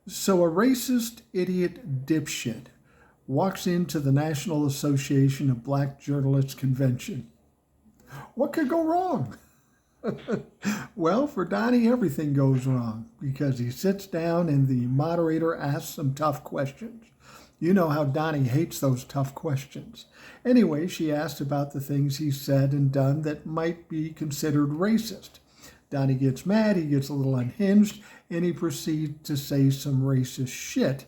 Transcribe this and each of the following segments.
So a racist idiot dipshit walks into the National Association of Black Journalists convention. What could go wrong? Well, for Donnie, everything goes wrong because he sits down and the moderator asks some tough questions. You know how Donnie hates those tough questions. Anyway, she asked about the things he said and done that might be considered racist. Donnie gets mad, he gets a little unhinged, and he proceeds to say some racist shit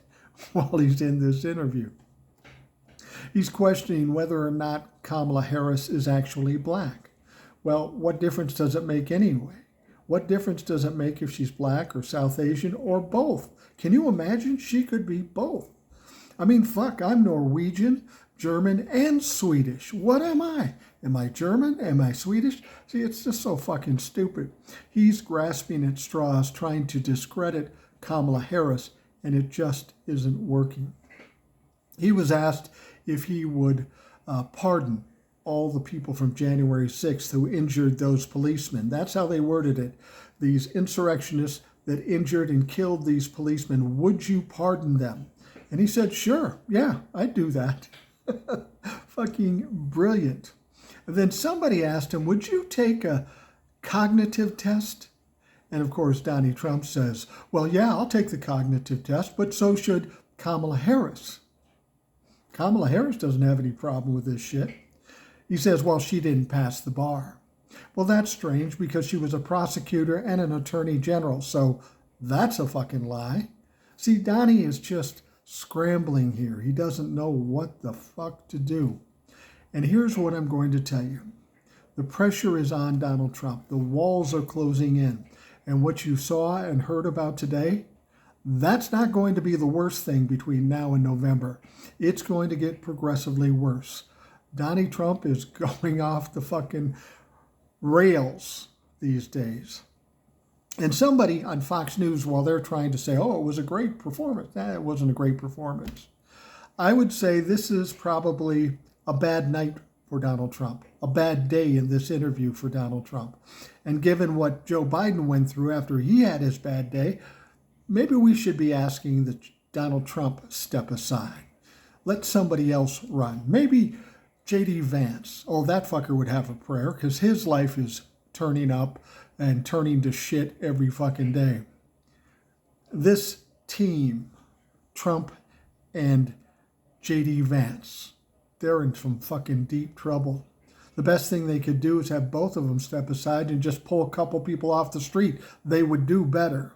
while he's in this interview. He's questioning whether or not Kamala Harris is actually black. Well, what difference does it make anyway? What difference does it make if she's black or South Asian or both? Can you imagine? She could be both. I mean, fuck, I'm Norwegian, German, and Swedish. What am I? Am I German? Am I Swedish? See, it's just so fucking stupid. He's grasping at straws, trying to discredit Kamala Harris, and it just isn't working. He was asked if he would pardon all the people from January 6th who injured those policemen. That's how they worded it. These insurrectionists that injured and killed these policemen, would you pardon them? And he said, sure, yeah, I'd do that. Fucking brilliant. And then somebody asked him, would you take a cognitive test? And of course, Donnie Trump says, well, yeah, I'll take the cognitive test, but so should Kamala Harris. Kamala Harris doesn't have any problem with this shit. He says, well, she didn't pass the bar. Well, that's strange because she was a prosecutor and an attorney general, so that's a fucking lie. See, Donnie is just scrambling here. He doesn't know what the fuck to do. And here's what I'm going to tell you. The pressure is on Donald Trump. The walls are closing in. And what you saw and heard about today, that's not going to be the worst thing between now and November. It's going to get progressively worse. Donnie Trump is going off the fucking rails these days. And somebody on Fox News, while they're trying to say, oh, it was a great performance. It wasn't a great performance. I would say this is probably a bad night for Donald Trump, a bad day in this interview for Donald Trump. And given what Joe Biden went through after he had his bad day, maybe we should be asking that Donald Trump step aside. Let somebody else run. Maybe J.D. Vance. Oh, that fucker would have a prayer because his life is turning up and turning to shit every fucking day. This team, Trump and J.D. Vance, they're in some fucking deep trouble. The best thing they could do is have both of them step aside and just pull a couple people off the street. They would do better.